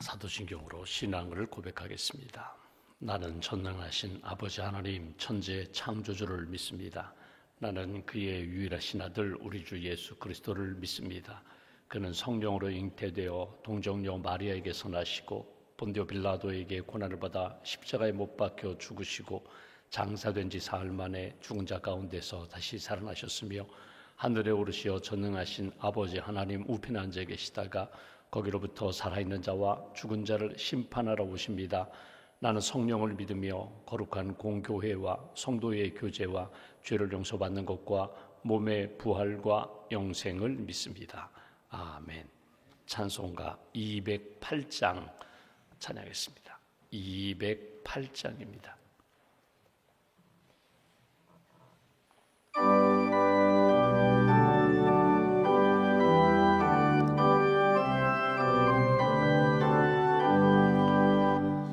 사도신경으로 신앙을 고백하겠습니다. 나는 전능하신 아버지 하나님 천지의 창조주를 믿습니다. 나는 그의 유일하신 아들 우리 주 예수 그리스도를 믿습니다. 그는 성령으로 잉태되어 동정녀 마리아에게서 나시고 본디오 빌라도에게 고난을 받아 십자가에 못 박혀 죽으시고 장사된 지 사흘 만에 죽은 자 가운데서 다시 살아나셨으며 하늘에 오르시어 전능하신 아버지 하나님 우편에 앉아 계시다가 거기로부터 살아있는 자와 죽은 자를 심판하러 오십니다. 나는 성령을 믿으며 거룩한 공교회와 성도의 교제와 죄를 용서받는 것과 몸의 부활과 영생을 믿습니다. 아멘. 찬송가 208장 찬양하겠습니다. 208장입니다.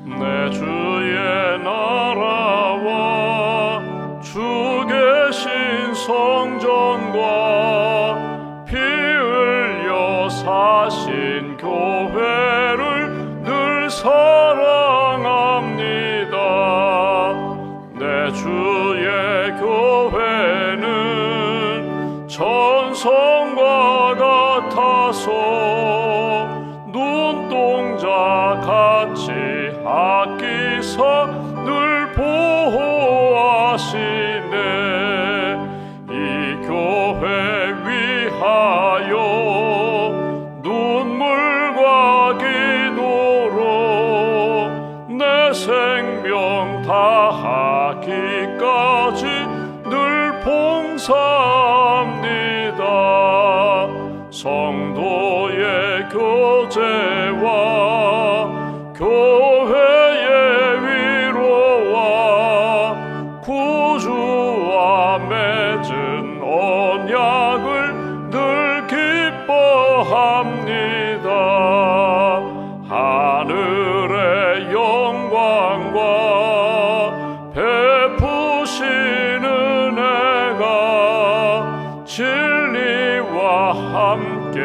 내 주의 나라와 주 계신 성전과 피 흘려 사신 교회를 늘 사랑합니다. 내 주의 교회는 천성과 같아서 눈동자 같이 아끼사 늘 보호하시네. 이 교회 위하여 눈물과 기도로 내 생명 다하기까지 늘 봉사합니다. 성도의 교제와 교회의 위로와 구주와 맺은 언약을 늘 기뻐합니다. 하늘의 영광과 베푸시는 은혜가 진리와 함께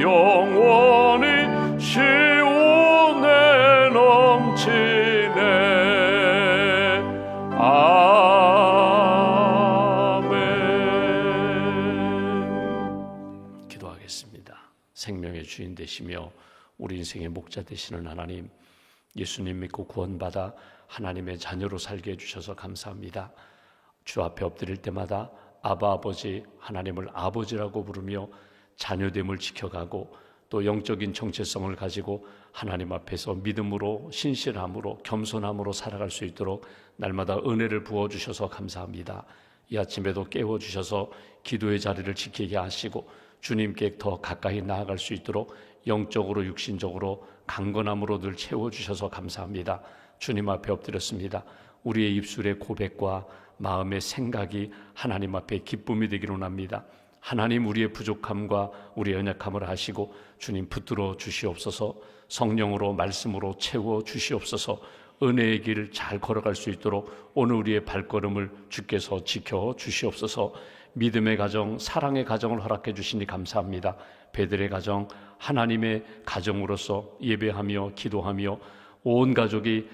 영원히 시온에 넘치네. 아멘. 기도하겠습니다. 생명의 주인 되시며 우리 인생의 목자 되시는 하나님, 예수님 믿고 구원받아 하나님의 자녀로 살게 해주셔서 감사합니다. 주 앞에 엎드릴 때마다 아바 아버지, 하나님을 아버지라고 부르며 자녀됨을 지켜가고 또 영적인 정체성을 가지고 하나님 앞에서 믿음으로 신실함으로 겸손함으로 살아갈 수 있도록 날마다 은혜를 부어주셔서 감사합니다. 이 아침에도 깨워주셔서 기도의 자리를 지키게 하시고 주님께 더 가까이 나아갈 수 있도록 영적으로 육신적으로 강건함으로 늘 채워주셔서 감사합니다. 주님 앞에 엎드렸습니다. 우리의 입술의 고백과 마음의 생각이 하나님 앞에 기쁨이 되기로 합니다. 하나님, 우리의 부족함과 우리의 연약함을 아시고 주님 붙들어 주시옵소서. 성령으로 말씀으로 채워 주시옵소서. 은혜의 길 잘 걸어갈 수 있도록 오늘 우리의 발걸음을 주께서 지켜 주시옵소서. 믿음의 가정, 사랑의 가정을 허락해 주시니 감사합니다. 베들의 가정, 하나님의 가정으로서 예배하며 기도하며 온 가족이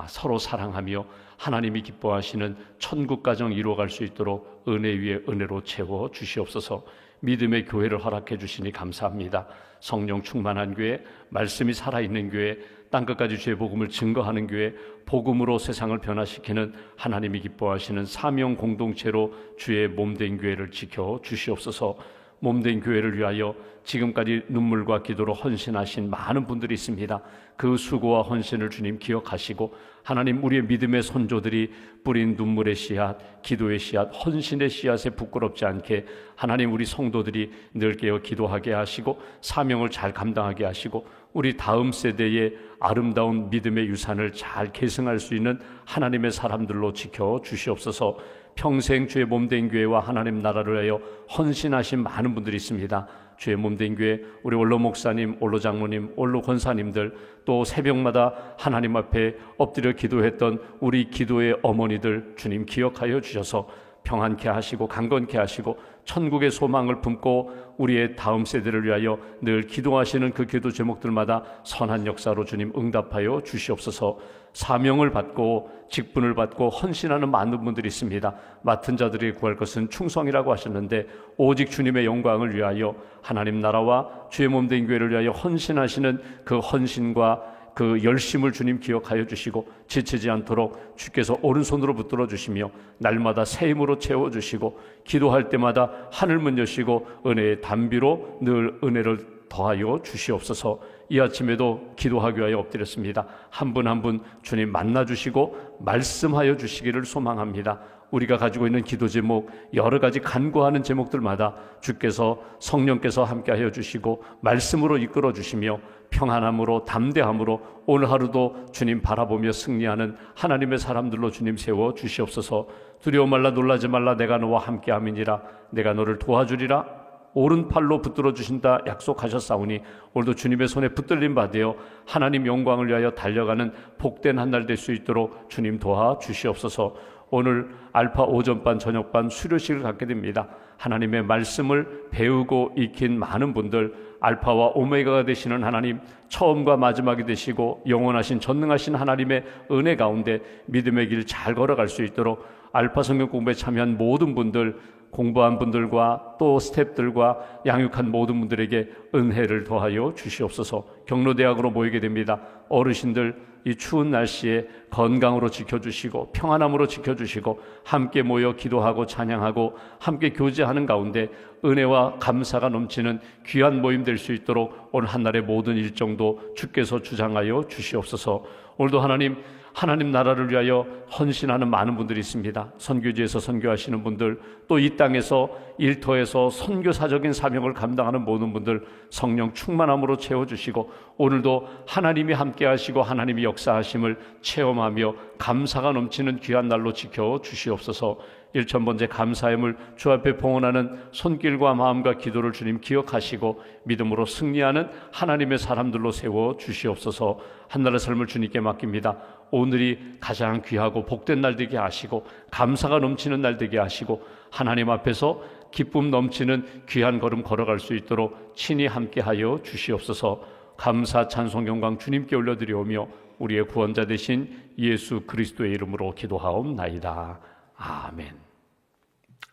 서로 사랑하며 하나님이 기뻐하시는 천국 가정 이루어갈 수 있도록 은혜 위에 은혜로 채워 주시옵소서. 믿음의 교회를 허락해 주시니 감사합니다. 성령 충만한 교회, 말씀이 살아있는 교회, 땅끝까지 주의 복음을 증거하는 교회, 복음으로 세상을 변화시키는 하나님이 기뻐하시는 사명 공동체로 주의 몸된 교회를 지켜 주시옵소서. 몸된 교회를 위하여 지금까지 눈물과 기도로 헌신하신 많은 분들이 있습니다. 그 수고와 헌신을 주님 기억하시고 하나님, 우리의 믿음의 선조들이 뿌린 눈물의 씨앗, 기도의 씨앗, 헌신의 씨앗에 부끄럽지 않게 하나님, 우리 성도들이 늘 깨어 기도하게 하시고 사명을 잘 감당하게 하시고 우리 다음 세대의 아름다운 믿음의 유산을 잘 계승할 수 있는 하나님의 사람들로 지켜 주시옵소서. 평생 주의 몸된 교회와 하나님 나라를 위하여 헌신하신 많은 분들이 있습니다. 주의 몸된 교회, 우리 올로 목사님, 올로 장로님, 올로 권사님들, 또 새벽마다 하나님 앞에 엎드려 기도했던 우리 기도의 어머니들 주님 기억하여 주셔서 평안케 하시고 강건케 하시고 천국의 소망을 품고 우리의 다음 세대를 위하여 늘 기도하시는 그 기도 제목들마다 선한 역사로 주님 응답하여 주시옵소서. 사명을 받고 직분을 받고 헌신하는 많은 분들이 있습니다. 맡은 자들이 구할 것은 충성이라고 하셨는데 오직 주님의 영광을 위하여 하나님 나라와 주의 몸된 교회를 위하여 헌신하시는 그 헌신과 그 열심을 주님 기억하여 주시고 지치지 않도록 주께서 오른손으로 붙들어 주시며 날마다 새 힘으로 채워주시고 기도할 때마다 하늘문 여시고 은혜의 담비로 늘 은혜를 더하여 주시옵소서. 이 아침에도 기도하기 위하여 엎드렸습니다. 한 분 한 분 주님 만나주시고 말씀하여 주시기를 소망합니다. 우리가 가지고 있는 기도 제목 여러 가지 간구하는 제목들마다 주께서 성령께서 함께하여 주시고 말씀으로 이끌어 주시며 평안함으로 담대함으로 오늘 하루도 주님 바라보며 승리하는 하나님의 사람들로 주님 세워 주시옵소서. 두려워 말라 놀라지 말라 내가 너와 함께함이니라. 내가 너를 도와주리라. 오른팔로 붙들어 주신다 약속하셨사오니 오늘도 주님의 손에 붙들림 받으어 하나님 영광을 위하여 달려가는 복된 한 날 될 수 있도록 주님 도와 주시옵소서. 오늘 알파 오전반 저녁반 수료식을 갖게 됩니다. 하나님의 말씀을 배우고 익힌 많은 분들, 알파와 오메가가 되시는 하나님, 처음과 마지막이 되시고 영원하신 전능하신 하나님의 은혜 가운데 믿음의 길 잘 걸어갈 수 있도록 알파 성경 공부에 참여한 모든 분들, 공부한 분들과 또 스태프들과 양육한 모든 분들에게 은혜를 더하여 주시옵소서. 경로대학으로 모이게 됩니다. 어르신들 이 추운 날씨에 건강으로 지켜주시고 평안함으로 지켜주시고 함께 모여 기도하고 찬양하고 함께 교제하는 가운데 은혜와 감사가 넘치는 귀한 모임 될 수 있도록 오늘 한날의 모든 일정도 주께서 주장하여 주시옵소서. 오늘도 하나님 나라를 위하여 헌신하는 많은 분들이 있습니다. 선교지에서 선교하시는 분들, 또 이 땅에서 일터에서 선교사적인 사명을 감당하는 모든 분들 성령 충만함으로 채워주시고 오늘도 하나님이 함께 하시고 하나님이 역사하심을 체험하며 감사가 넘치는 귀한 날로 지켜주시옵소서. 일천번째 감사함을 주 앞에 봉헌하는 손길과 마음과 기도를 주님 기억하시고 믿음으로 승리하는 하나님의 사람들로 세워주시옵소서. 한날의 삶을 주님께 맡깁니다. 오늘이 가장 귀하고 복된 날 되게 하시고 감사가 넘치는 날 되게 하시고 하나님 앞에서 기쁨 넘치는 귀한 걸음 걸어갈 수 있도록 친히 함께하여 주시옵소서. 감사 찬송 영광 주님께 올려드리오며 우리의 구원자 되신 예수 그리스도의 이름으로 기도하옵나이다. 아멘.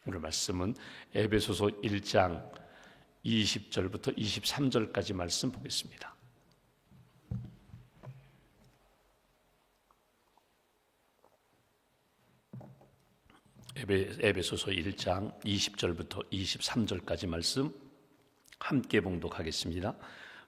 오늘 말씀은 에베소서 1장 20절부터 23절까지 말씀 보겠습니다. 에베소서 1장 20절부터 23절까지 말씀 함께 봉독하겠습니다.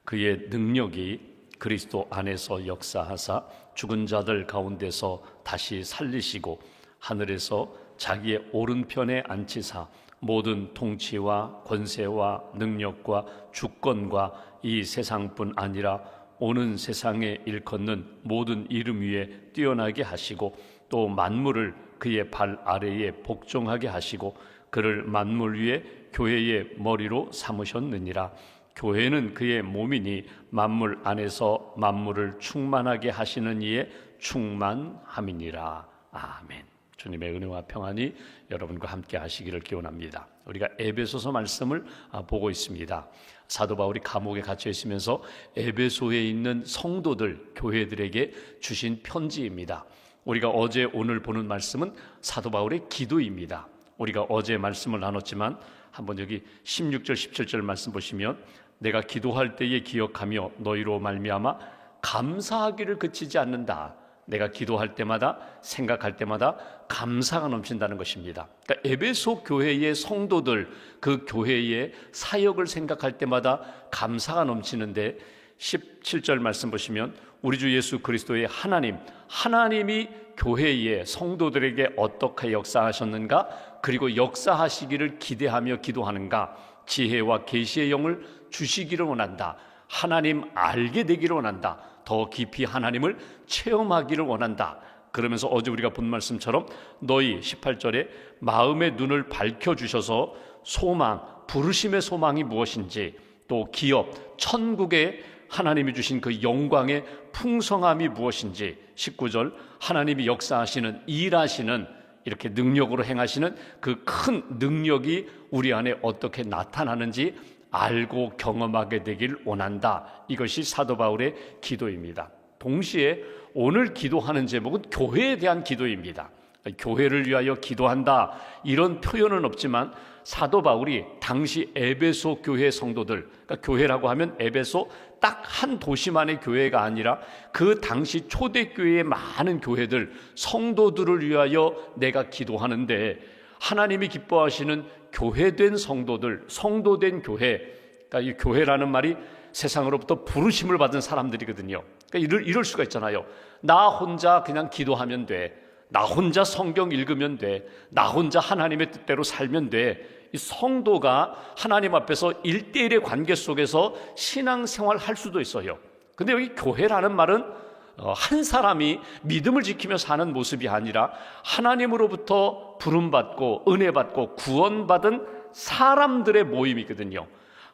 그의 능력이 그리스도 안에서 역사하사 죽은 자들 가운데서 다시 살리시고 하늘에서 자기의 오른편에 앉히사 모든 통치와 권세와 능력과 주권과 이 세상뿐 아니라 오는 세상에 일컫는 모든 이름 위에 뛰어나게 하시고 또 만물을 그의 발 아래에 복종하게 하시고 그를 만물 위에 교회의 머리로 삼으셨느니라. 교회는 그의 몸이니 만물 안에서 만물을 충만하게 하시는 이의 충만함이니라. 아멘. 주님의 은혜와 평안이 여러분과 함께 하시기를 기원합니다. 우리가 에베소서 말씀을 보고 있습니다. 사도 바울이 감옥에 갇혀 있으면서 에베소에 있는 성도들, 교회들에게 주신 편지입니다. 우리가 어제 오늘 보는 말씀은 사도 바울의 기도입니다. 우리가 어제 말씀을 나눴지만 한번 여기 16절 17절 말씀 보시면 내가 기도할 때에 기억하며 너희로 말미암아 감사하기를 그치지 않는다. 내가 기도할 때마다 생각할 때마다 감사가 넘친다는 것입니다. 그러니까 에베소 교회의 성도들, 그 교회의 사역을 생각할 때마다 감사가 넘치는데 17절 말씀 보시면 우리 주 예수 그리스도의 하나님이 교회의 성도들에게 어떻게 역사하셨는가, 그리고 역사하시기를 기대하며 기도하는가, 지혜와 계시의 영을 주시기를 원한다. 하나님 알게 되기를 원한다. 더 깊이 하나님을 체험하기를 원한다. 그러면서 어제 우리가 본 말씀처럼 너희 18절에 마음의 눈을 밝혀주셔서 소망, 부르심의 소망이 무엇인지, 또 기업, 천국의 하나님이 주신 그 영광의 풍성함이 무엇인지, 19절 하나님이 역사하시는 일하시는 이렇게 능력으로 행하시는 그 큰 능력이 우리 안에 어떻게 나타나는지 알고 경험하게 되길 원한다. 이것이 사도 바울의 기도입니다. 동시에 오늘 기도하는 제목은 교회에 대한 기도입니다. 교회를 위하여 기도한다 이런 표현은 없지만 사도 바울이 당시 에베소 교회 성도들, 그러니까 교회라고 하면 에베소 딱 한 도시만의 교회가 아니라 그 당시 초대교회의 많은 교회들, 성도들을 위하여 내가 기도하는데 하나님이 기뻐하시는 교회된 성도들, 성도된 교회, 그러니까 이 교회라는 말이 세상으로부터 부르심을 받은 사람들이거든요. 그러니까 이럴 수가 있잖아요. 나 혼자 그냥 기도하면 돼. 나 혼자 성경 읽으면 돼. 나 혼자 하나님의 뜻대로 살면 돼. 이 성도가 하나님 앞에서 1대1의 관계 속에서 신앙생활 할 수도 있어요. 근데 여기 교회라는 말은 한 사람이 믿음을 지키며 사는 모습이 아니라 하나님으로부터 부름받고 은혜받고 구원받은 사람들의 모임이거든요.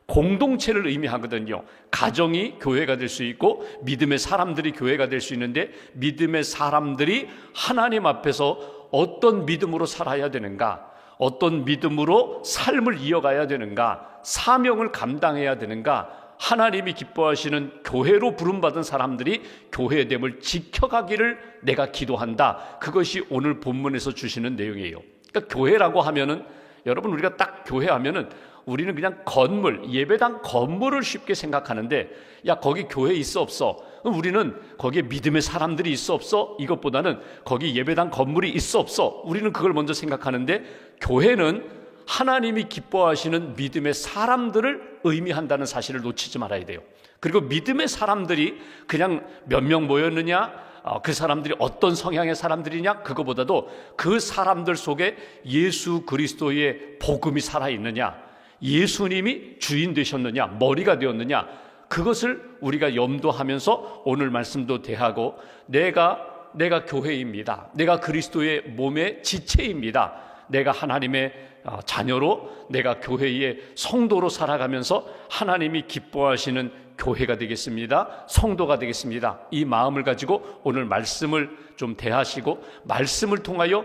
공동체를 의미하거든요. 가정이 교회가 될 수 있고 믿음의 사람들이 교회가 될 수 있는데, 믿음의 사람들이 하나님 앞에서 어떤 믿음으로 살아야 되는가, 어떤 믿음으로 삶을 이어가야 되는가, 사명을 감당해야 되는가, 하나님이 기뻐하시는 교회로 부름받은 사람들이 교회됨을 지켜가기를 내가 기도한다. 그것이 오늘 본문에서 주시는 내용이에요. 그러니까 교회라고 하면은, 여러분, 우리가 딱 교회하면은 우리는 그냥 건물, 예배당 건물을 쉽게 생각하는데, 야, 거기 교회 있어 없어? 우리는 거기에 믿음의 사람들이 있어 없어? 이것보다는 거기 예배당 건물이 있어 없어? 우리는 그걸 먼저 생각하는데, 교회는 하나님이 기뻐하시는 믿음의 사람들을 의미한다는 사실을 놓치지 말아야 돼요. 그리고 믿음의 사람들이 그냥 몇 명 모였느냐, 그 사람들이 어떤 성향의 사람들이냐, 그거보다도 그 사람들 속에 예수 그리스도의 복음이 살아있느냐, 예수님이 주인 되셨느냐, 머리가 되었느냐, 그것을 우리가 염두하면서 오늘 말씀도 대하고, 내가 교회입니다. 내가 그리스도의 몸의 지체입니다. 내가 하나님의 자녀로, 내가 교회의 성도로 살아가면서 하나님이 기뻐하시는 교회가 되겠습니다. 성도가 되겠습니다. 이 마음을 가지고 오늘 말씀을 좀 대하시고, 말씀을 통하여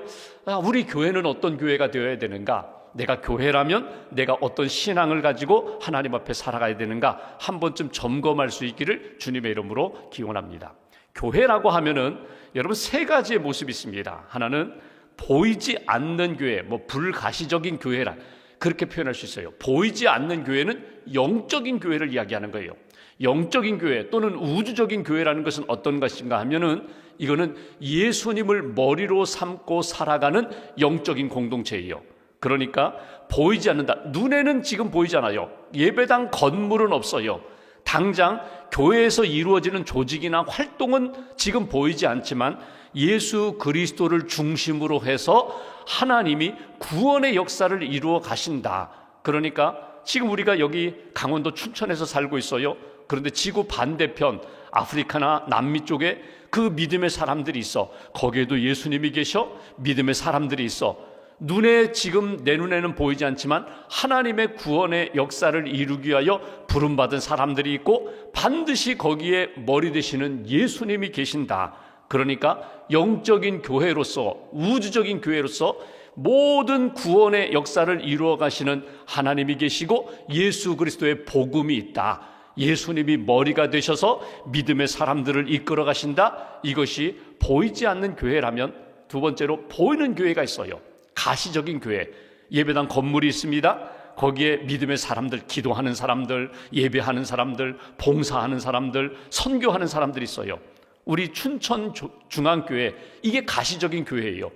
우리 교회는 어떤 교회가 되어야 되는가, 내가 교회라면 내가 어떤 신앙을 가지고 하나님 앞에 살아가야 되는가 한 번쯤 점검할 수 있기를 주님의 이름으로 기원합니다. 교회라고 하면은 여러분 세 가지의 모습이 있습니다. 하나는 보이지 않는 교회, 불가시적인 교회라 그렇게 표현할 수 있어요. 보이지 않는 교회는 영적인 교회를 이야기하는 거예요. 영적인 교회 또는 우주적인 교회라는 것은 어떤 것인가 하면은, 이거는 예수님을 머리로 삼고 살아가는 영적인 공동체예요. 그러니까 보이지 않는다. 눈에는 지금 보이잖아요. 예배당 건물은 없어요. 당장 교회에서 이루어지는 조직이나 활동은 지금 보이지 않지만 예수 그리스도를 중심으로 해서 하나님이 구원의 역사를 이루어 가신다. 그러니까 지금 우리가 여기 강원도 춘천에서 살고 있어요. 그런데 지구 반대편 아프리카나 남미 쪽에 그 믿음의 사람들이 있어. 거기에도 예수님이 계셔. 믿음의 사람들이 있어. 눈에 지금 내 눈에는 보이지 않지만 하나님의 구원의 역사를 이루기 위하여 부름받은 사람들이 있고, 반드시 거기에 머리 되시는 예수님이 계신다. 그러니까 영적인 교회로서, 우주적인 교회로서 모든 구원의 역사를 이루어 가시는 하나님이 계시고, 예수 그리스도의 복음이 있다. 예수님이 머리가 되셔서 믿음의 사람들을 이끌어 가신다. 이것이 보이지 않는 교회라면, 두 번째로 보이는 교회가 있어요. 가시적인 교회, 예배당 건물이 있습니다. 거기에 믿음의 사람들, 기도하는 사람들, 예배하는 사람들, 봉사하는 사람들, 선교하는 사람들이 있어요. 우리 춘천 중앙교회, 이게 가시적인 교회예요.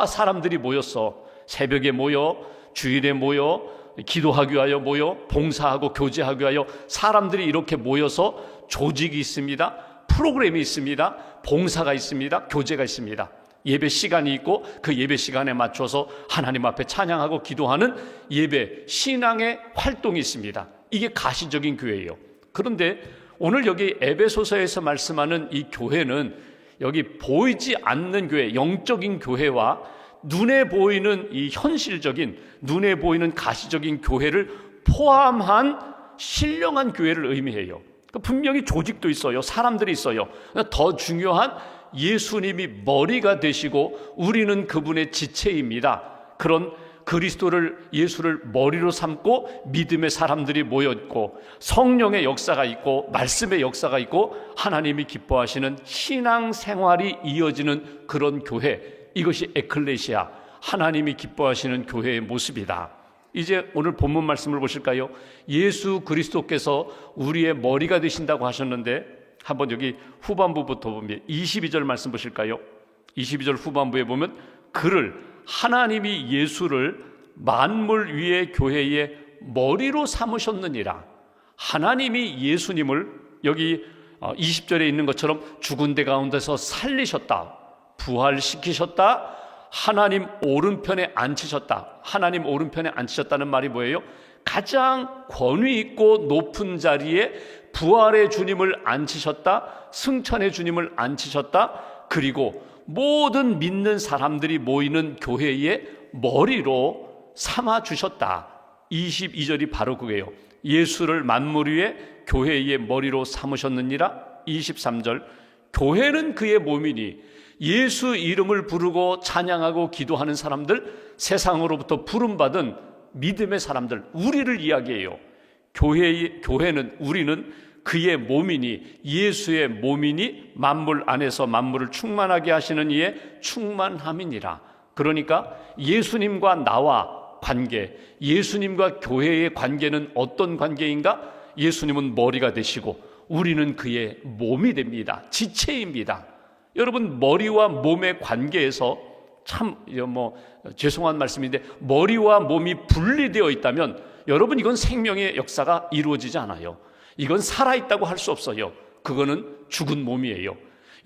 사람들이 모였어. 새벽에 모여, 주일에 모여, 기도하기 위하여 모여, 봉사하고 교제하기 위하여 사람들이 이렇게 모여서 조직이 있습니다. 프로그램이 있습니다. 봉사가 있습니다. 교제가 있습니다. 예배 시간이 있고 그 예배 시간에 맞춰서 하나님 앞에 찬양하고 기도하는 예배, 신앙의 활동이 있습니다. 이게 가시적인 교회예요. 그런데 오늘 여기 에베소서에서 말씀하는 이 교회는 여기 보이지 않는 교회, 영적인 교회와 눈에 보이는 이 현실적인, 눈에 보이는 가시적인 교회를 포함한 신령한 교회를 의미해요. 분명히 조직도 있어요. 사람들이 있어요. 더 중요한 예수님이 머리가 되시고 우리는 그분의 지체입니다. 그런 그리스도를, 예수를 머리로 삼고 믿음의 사람들이 모였고, 성령의 역사가 있고 말씀의 역사가 있고 하나님이 기뻐하시는 신앙생활이 이어지는 그런 교회, 이것이 에클레시아, 하나님이 기뻐하시는 교회의 모습이다. 이제 오늘 본문 말씀을 보실까요? 예수 그리스도께서 우리의 머리가 되신다고 하셨는데, 한번 여기 후반부부터 보면 22절 말씀 보실까요? 22절 후반부에 보면 그를, 하나님이 예수를 만물 위의 교회의 머리로 삼으셨느니라. 하나님이 예수님을 여기 20절에 있는 것처럼 죽은 데 가운데서 살리셨다, 부활시키셨다, 하나님 오른편에 앉히셨다. 하나님 오른편에 앉히셨다는 말이 뭐예요? 가장 권위 있고 높은 자리에 부활의 주님을 앉히셨다, 승천의 주님을 앉히셨다, 그리고 모든 믿는 사람들이 모이는 교회의 머리로 삼아주셨다. 22절이 바로 그게요. 예수를 만물 위에 교회의 머리로 삼으셨느니라. 23절, 교회는 그의 몸이니 예수 이름을 부르고 찬양하고 기도하는 사람들, 세상으로부터 부름받은 믿음의 사람들, 우리를 이야기해요. 교회는, 우리는 그의 몸이니, 예수의 몸이니 만물 안에서 만물을 충만하게 하시는 이의 충만함이니라. 그러니까 예수님과 나와 관계, 예수님과 교회의 관계는 어떤 관계인가? 예수님은 머리가 되시고 우리는 그의 몸이 됩니다. 지체입니다. 여러분, 머리와 몸의 관계에서 참 죄송한 말씀인데, 머리와 몸이 분리되어 있다면 여러분, 이건 생명의 역사가 이루어지지 않아요. 이건 살아있다고 할 수 없어요. 그거는 죽은 몸이에요.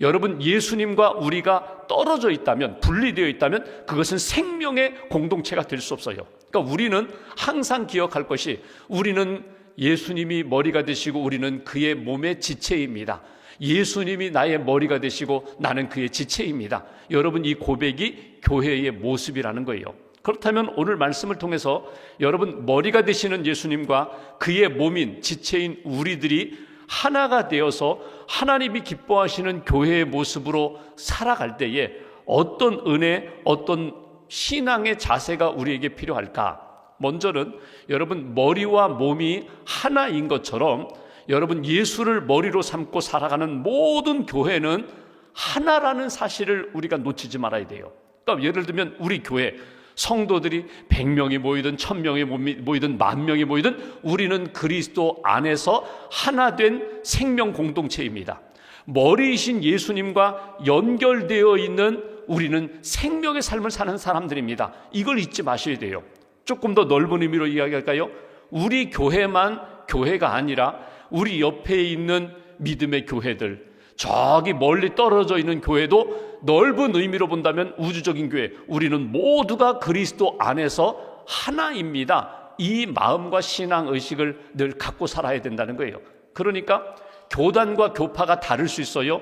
여러분, 예수님과 우리가 떨어져 있다면, 분리되어 있다면 그것은 생명의 공동체가 될 수 없어요. 그러니까 우리는 항상 기억할 것이, 우리는 예수님이 머리가 되시고 우리는 그의 몸의 지체입니다. 예수님이 나의 머리가 되시고 나는 그의 지체입니다. 여러분, 이 고백이 교회의 모습이라는 거예요. 그렇다면 오늘 말씀을 통해서 여러분, 머리가 되시는 예수님과 그의 몸인 지체인 우리들이 하나가 되어서 하나님이 기뻐하시는 교회의 모습으로 살아갈 때에 어떤 은혜, 어떤 신앙의 자세가 우리에게 필요할까? 먼저는 여러분, 머리와 몸이 하나인 것처럼 여러분, 예수를 머리로 삼고 살아가는 모든 교회는 하나라는 사실을 우리가 놓치지 말아야 돼요. 그러니까 예를 들면 우리 교회 성도들이 100명이 모이든 1000명이 모이든 10,000명이 모이든 우리는 그리스도 안에서 하나 된 생명 공동체입니다. 머리이신 예수님과 연결되어 있는 우리는 생명의 삶을 사는 사람들입니다. 이걸 잊지 마셔야 돼요. 조금 더 넓은 의미로 이야기할까요? 우리 교회만 교회가 아니라 우리 옆에 있는 믿음의 교회들, 저기 멀리 떨어져 있는 교회도 넓은 의미로 본다면 우주적인 교회, 우리는 모두가 그리스도 안에서 하나입니다. 이 마음과 신앙의식을 늘 갖고 살아야 된다는 거예요. 그러니까 교단과 교파가 다를 수 있어요.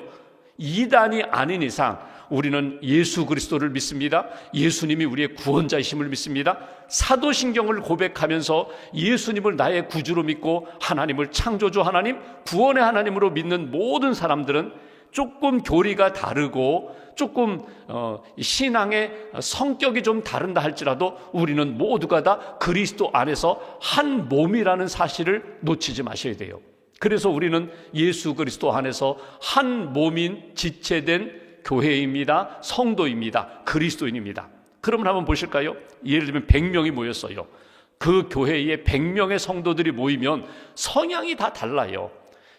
이단이 아닌 이상 우리는 예수 그리스도를 믿습니다. 예수님이 우리의 구원자이심을 믿습니다. 사도신경을 고백하면서 예수님을 나의 구주로 믿고 하나님을 창조주 하나님, 구원의 하나님으로 믿는 모든 사람들은 조금 교리가 다르고 조금 신앙의 성격이 좀 다른다 할지라도 우리는 모두가 다 그리스도 안에서 한 몸이라는 사실을 놓치지 마셔야 돼요. 그래서 우리는 예수 그리스도 안에서 한 몸인 지체된 교회입니다. 성도입니다. 그리스도인입니다. 그러면 한번 보실까요? 예를 들면 100명이 모였어요. 그 교회에 100명의 성도들이 모이면 성향이 다 달라요.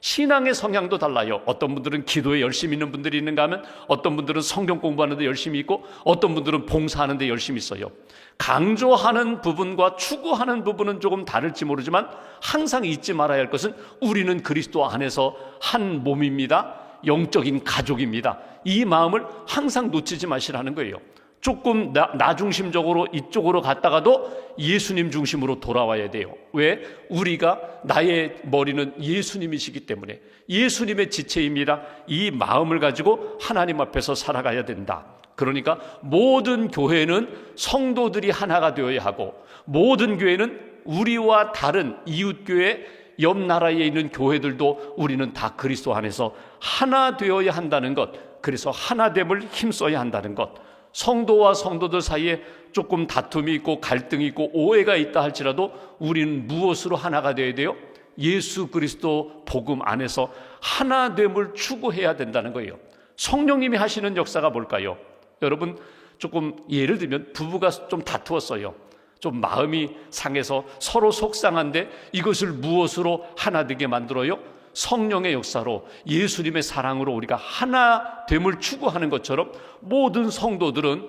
신앙의 성향도 달라요. 어떤 분들은 기도에 열심히 있는 분들이 있는가 하면 어떤 분들은 성경 공부하는 데 열심히 있고 어떤 분들은 봉사하는 데 열심히 있어요. 강조하는 부분과 추구하는 부분은 조금 다를지 모르지만 항상 잊지 말아야 할 것은 우리는 그리스도 안에서 한 몸입니다. 영적인 가족입니다. 이 마음을 항상 놓치지 마시라는 거예요. 조금 나 중심적으로 이쪽으로 갔다가도 예수님 중심으로 돌아와야 돼요. 왜? 우리가, 나의 머리는 예수님이시기 때문에 예수님의 지체입니다. 이 마음을 가지고 하나님 앞에서 살아가야 된다. 그러니까 모든 교회는 성도들이 하나가 되어야 하고 모든 교회는 우리와 다른 이웃교회, 옆 나라에 있는 교회들도 우리는 다 그리스도 안에서 하나 되어야 한다는 것, 그래서 하나됨을 힘써야 한다는 것, 성도와 성도들 사이에 조금 다툼이 있고 갈등이 있고 오해가 있다 할지라도 우리는 무엇으로 하나가 되어야 돼요? 예수 그리스도 복음 안에서 하나됨을 추구해야 된다는 거예요. 성령님이 하시는 역사가 뭘까요? 여러분, 조금 예를 들면 부부가 좀 다투었어요. 좀 마음이 상해서 서로 속상한데 이것을 무엇으로 하나 되게 만들어요? 성령의 역사로, 예수님의 사랑으로 우리가 하나됨을 추구하는 것처럼 모든 성도들은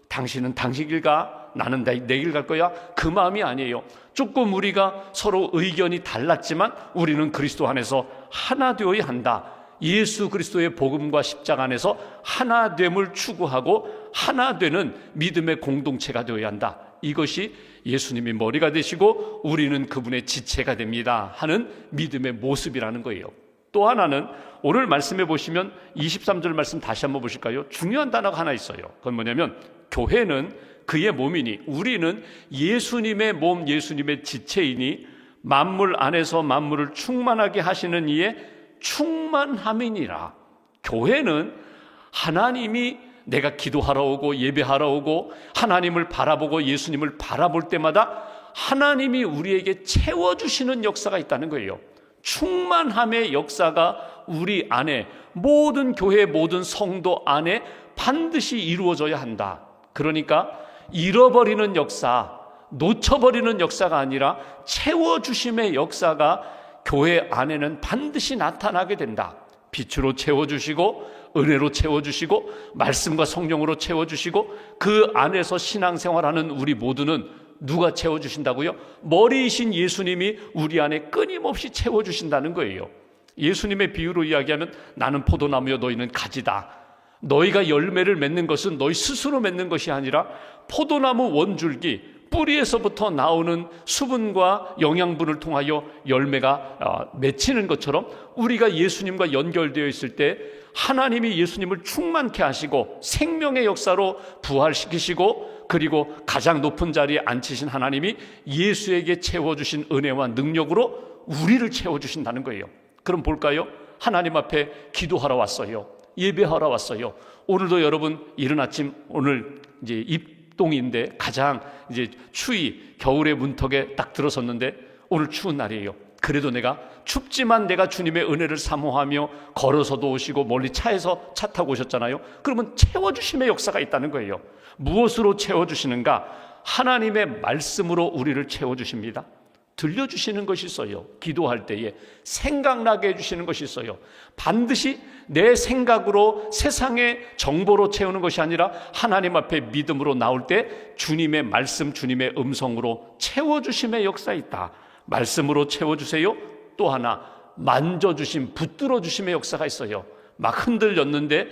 당신은 당신 길 가, 나는 내 길 갈 거야, 그 마음이 아니에요. 조금 우리가 서로 의견이 달랐지만 우리는 그리스도 안에서 하나 되어야 한다. 예수 그리스도의 복음과 십자가 안에서 하나됨을 추구하고 하나 되는 믿음의 공동체가 되어야 한다. 이것이 예수님이 머리가 되시고 우리는 그분의 지체가 됩니다 하는 믿음의 모습이라는 거예요. 또 하나는 오늘 말씀해 보시면 23절 말씀 다시 한번 보실까요? 중요한 단어가 하나 있어요. 그건 뭐냐면 교회는 그의 몸이니, 우리는 예수님의 몸, 예수님의 지체이니 만물 안에서 만물을 충만하게 하시는 이의 충만함이니라. 교회는 하나님이 내가 기도하러 오고 예배하러 오고 하나님을 바라보고 예수님을 바라볼 때마다 하나님이 우리에게 채워주시는 역사가 있다는 거예요. 충만함의 역사가 우리 안에, 모든 교회 모든 성도 안에 반드시 이루어져야 한다. 그러니까 잃어버리는 역사, 놓쳐버리는 역사가 아니라 채워주심의 역사가 교회 안에는 반드시 나타나게 된다. 빛으로 채워주시고 은혜로 채워주시고 말씀과 성령으로 채워주시고 그 안에서 신앙생활하는 우리 모두는 누가 채워주신다고요? 머리이신 예수님이 우리 안에 끊임없이 채워주신다는 거예요. 예수님의 비유로 이야기하면 나는 포도나무여 너희는 가지다. 너희가 열매를 맺는 것은 너희 스스로 맺는 것이 아니라 포도나무 원줄기 뿌리에서부터 나오는 수분과 영양분을 통하여 열매가 맺히는 것처럼 우리가 예수님과 연결되어 있을 때 하나님이 예수님을 충만케 하시고 생명의 역사로 부활시키시고 그리고 가장 높은 자리에 앉히신 하나님이 예수에게 채워주신 은혜와 능력으로 우리를 채워주신다는 거예요. 그럼 볼까요? 하나님 앞에 기도하러 왔어요. 예배하러 왔어요. 오늘도 여러분 이른 아침, 오늘 이제 입동인데 가장 이제 추위, 겨울의 문턱에 딱 들어섰는데 오늘 추운 날이에요. 그래도 내가 춥지만 내가 주님의 은혜를 사모하며 걸어서도 오시고 멀리 차에서 차 타고 오셨잖아요. 그러면 채워주심의 역사가 있다는 거예요. 무엇으로 채워주시는가? 하나님의 말씀으로 우리를 채워주십니다. 들려주시는 것이 있어요. 기도할 때에 생각나게 해주시는 것이 있어요. 반드시 내 생각으로 세상의 정보로 채우는 것이 아니라 하나님 앞에 믿음으로 나올 때 주님의 말씀, 주님의 음성으로 채워주심의 역사가 있다. 말씀으로 채워주세요. 또 하나 만져주심, 붙들어주심의 역사가 있어요. 막 흔들렸는데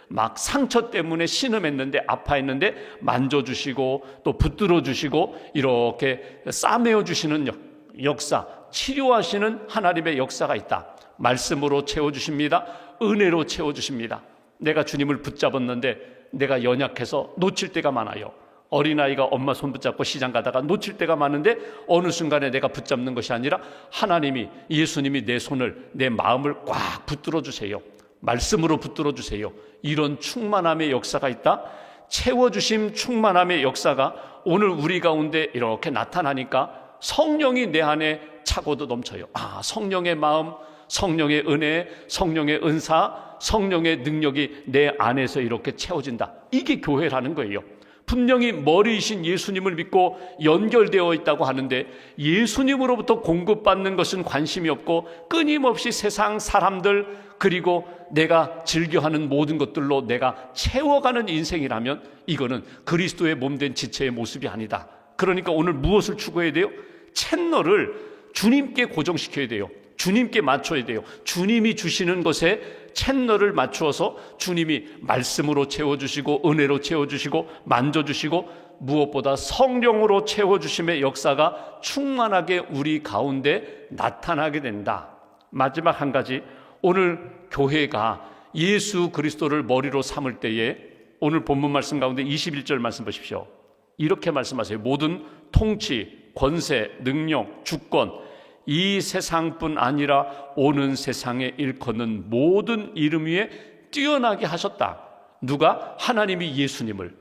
막 상처 때문에 신음했는데 아파했는데 만져주시고 또 붙들어주시고 이렇게 싸매어주시는 역사, 치료하시는 하나님의 역사가 있다. 말씀으로 채워주십니다. 은혜로 채워주십니다. 내가 주님을 붙잡았는데 내가 연약해서 놓칠 때가 많아요. 어린아이가 엄마 손 붙잡고 시장 가다가 놓칠 때가 많은데 어느 순간에 내가 붙잡는 것이 아니라 하나님이, 예수님이 내 손을, 내 마음을 꽉 붙들어 주세요. 말씀으로 붙들어 주세요. 이런 충만함의 역사가 있다. 채워주심 충만함의 역사가 오늘 우리 가운데 이렇게 나타나니까 성령이 내 안에 차고도 넘쳐요. 성령의 마음, 성령의 은혜, 성령의 은사, 성령의 능력이 내 안에서 이렇게 채워진다. 이게 교회라는 거예요. 분명히 머리이신 예수님을 믿고 연결되어 있다고 하는데 예수님으로부터 공급받는 것은 관심이 없고 끊임없이 세상 사람들 그리고 내가 즐겨하는 모든 것들로 내가 채워가는 인생이라면 이거는 그리스도의 몸된 지체의 모습이 아니다. 그러니까 오늘 무엇을 추구해야 돼요? 채널을 주님께 고정시켜야 돼요. 주님께 맞춰야 돼요. 주님이 주시는 것에 채널을 맞추어서 주님이 말씀으로 채워주시고 은혜로 채워주시고 만져주시고 무엇보다 성령으로 채워주심의 역사가 충만하게 우리 가운데 나타나게 된다. 마지막 한 가지, 오늘 교회가 예수 그리스도를 머리로 삼을 때에 오늘 본문 말씀 가운데 21절 말씀 보십시오. 이렇게 말씀하세요. 모든 통치, 권세, 능력, 주권 이 세상뿐 아니라 오는 세상에 일컫는 모든 이름 위에 뛰어나게 하셨다. 누가? 하나님이 예수님을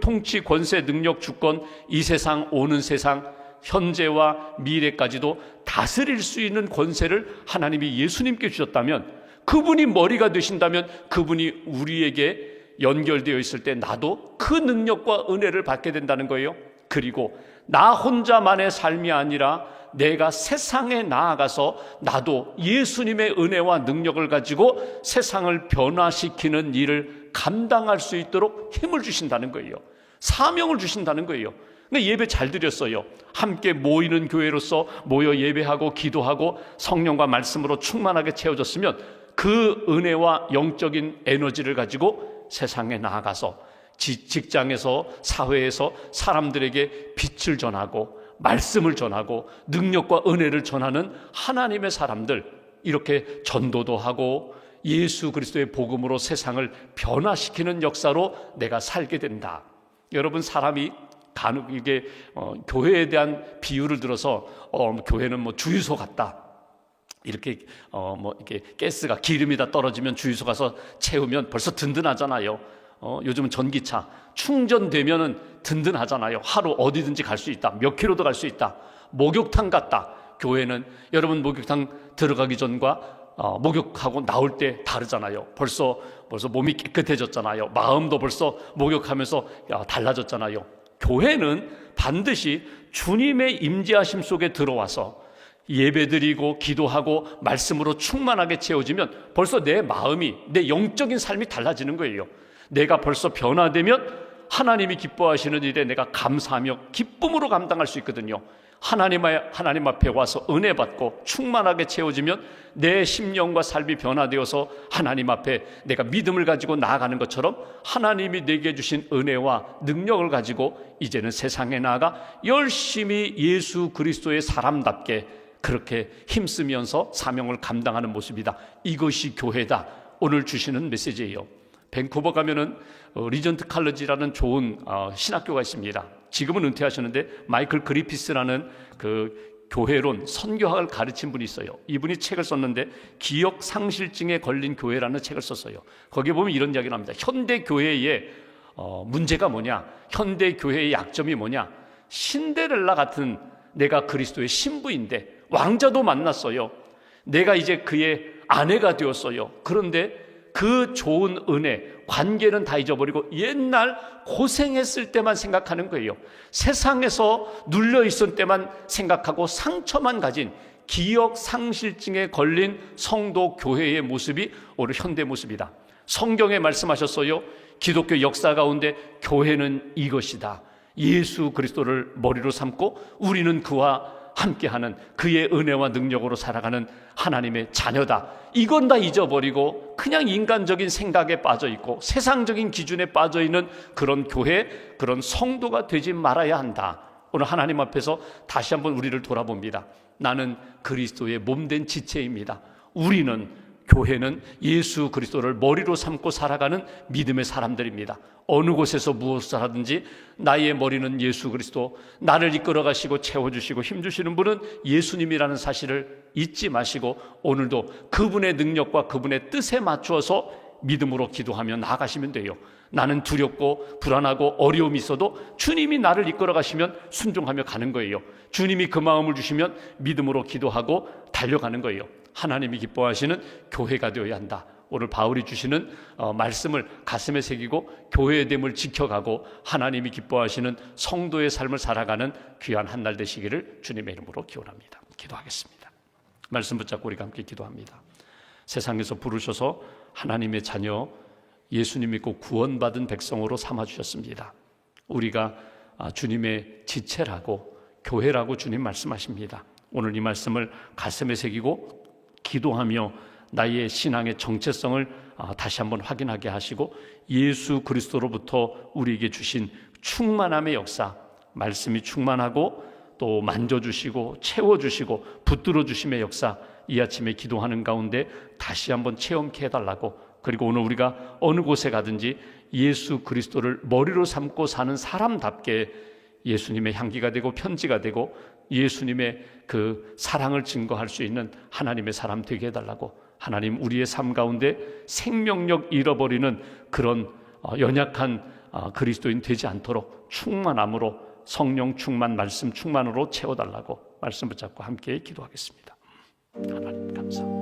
통치, 권세, 능력, 주권, 이 세상, 오는 세상, 현재와 미래까지도 다스릴 수 있는 권세를 하나님이 예수님께 주셨다면, 그분이 머리가 되신다면 그분이 우리에게 연결되어 있을 때 나도 그 능력과 은혜를 받게 된다는 거예요. 그리고 나 혼자만의 삶이 아니라 내가 세상에 나아가서 나도 예수님의 은혜와 능력을 가지고 세상을 변화시키는 일을 감당할 수 있도록 힘을 주신다는 거예요. 사명을 주신다는 거예요. 근데 예배 잘 드렸어요. 함께 모이는 교회로서 모여 예배하고 기도하고 성령과 말씀으로 충만하게 채워졌으면 그 은혜와 영적인 에너지를 가지고 세상에 나아가서 직장에서, 사회에서 사람들에게 빛을 전하고 말씀을 전하고 능력과 은혜를 전하는 하나님의 사람들, 이렇게 전도도 하고 예수 그리스도의 복음으로 세상을 변화시키는 역사로 내가 살게 된다. 여러분, 사람이 간혹 이게 교회에 대한 비유를 들어서 교회는 뭐 주유소 같다, 이렇게 이렇게 가스가, 기름이 다 떨어지면 주유소 가서 채우면 벌써 든든하잖아요. 요즘은 전기차 충전되면은 든든하잖아요. 하루 어디든지 갈 수 있다. 몇 킬로도 갈 수 있다. 목욕탕 같다. 교회는 여러분 목욕탕 들어가기 전과 목욕하고 나올 때 다르잖아요. 벌써 몸이 깨끗해졌잖아요. 마음도 벌써 목욕하면서 달라졌잖아요. 교회는 반드시 주님의 임재하심 속에 들어와서 예배드리고 기도하고 말씀으로 충만하게 채워지면 벌써 내 마음이, 내 영적인 삶이 달라지는 거예요. 내가 벌써 변화되면 하나님이 기뻐하시는 일에 내가 감사하며 기쁨으로 감당할 수 있거든요. 하나님 앞에 와서 은혜 받고 충만하게 채워지면 내 심령과 삶이 변화되어서 하나님 앞에 내가 믿음을 가지고 나아가는 것처럼 하나님이 내게 주신 은혜와 능력을 가지고 이제는 세상에 나아가 열심히 예수 그리스도의 사람답게 그렇게 힘쓰면서 사명을 감당하는 모습이다. 이것이 교회다. 오늘 주시는 메시지예요. 밴쿠버 가면은 리전트 칼리지라는 좋은 신학교가 있습니다. 지금은 은퇴하셨는데 마이클 그리피스라는 그 교회론 선교학을 가르친 분이 있어요. 이분이 책을 썼는데 기억 상실증에 걸린 교회라는 책을 썼어요. 거기에 보면 이런 이야기를 합니다. 현대 교회의 문제가 뭐냐? 현대 교회의 약점이 뭐냐? 신데렐라 같은, 내가 그리스도의 신부인데 왕자도 만났어요. 내가 이제 그의 아내가 되었어요. 그런데 그 좋은 은혜, 관계는 다 잊어버리고 옛날 고생했을 때만 생각하는 거예요. 세상에서 눌려있을 때만 생각하고 상처만 가진 기억 상실증에 걸린 성도 교회의 모습이 오늘 현대 모습이다. 성경에 말씀하셨어요. 기독교 역사 가운데 교회는 이것이다. 예수 그리스도를 머리로 삼고 우리는 그와 함께하는, 그의 은혜와 능력으로 살아가는 하나님의 자녀다. 이건 다 잊어버리고 그냥 인간적인 생각에 빠져있고 세상적인 기준에 빠져있는 그런 교회, 그런 성도가 되지 말아야 한다. 오늘 하나님 앞에서 다시 한번 우리를 돌아봅니다. 나는 그리스도의 몸된 지체입니다. 교회는 예수 그리스도를 머리로 삼고 살아가는 믿음의 사람들입니다. 어느 곳에서 무엇을 하든지 나의 머리는 예수 그리스도, 나를 이끌어 가시고 채워주시고 힘주시는 분은 예수님이라는 사실을 잊지 마시고 오늘도 그분의 능력과 그분의 뜻에 맞추어서 믿음으로 기도하며 나아가시면 돼요. 나는 두렵고 불안하고 어려움이 있어도 주님이 나를 이끌어 가시면 순종하며 가는 거예요. 주님이 그 마음을 주시면 믿음으로 기도하고 달려가는 거예요. 하나님이 기뻐하시는 교회가 되어야 한다. 오늘 바울이 주시는 말씀을 가슴에 새기고 교회의 됨을 지켜가고 하나님이 기뻐하시는 성도의 삶을 살아가는 귀한 한 날 되시기를 주님의 이름으로 기원합니다. 기도하겠습니다. 말씀 붙잡고 우리가 함께 기도합니다. 세상에서 부르셔서 하나님의 자녀, 예수님 믿고 구원받은 백성으로 삼아주셨습니다. 우리가 주님의 지체라고, 교회라고 주님 말씀하십니다. 오늘 이 말씀을 가슴에 새기고 기도하며 나의 신앙의 정체성을 다시 한번 확인하게 하시고 예수 그리스도로부터 우리에게 주신 충만함의 역사, 말씀이 충만하고 또 만져주시고 채워주시고 붙들어 주심의 역사, 이 아침에 기도하는 가운데 다시 한번 체험케 해달라고, 그리고 오늘 우리가 어느 곳에 가든지 예수 그리스도를 머리로 삼고 사는 사람답게 예수님의 향기가 되고 편지가 되고 예수님의 그 사랑을 증거할 수 있는 하나님의 사람 되게 해달라고, 하나님 우리의 삶 가운데 생명력 잃어버리는 그런 연약한 그리스도인 되지 않도록 충만함으로, 성령 충만, 말씀 충만으로 채워달라고 말씀 붙잡고 함께 기도하겠습니다. 하나님 감사합니다.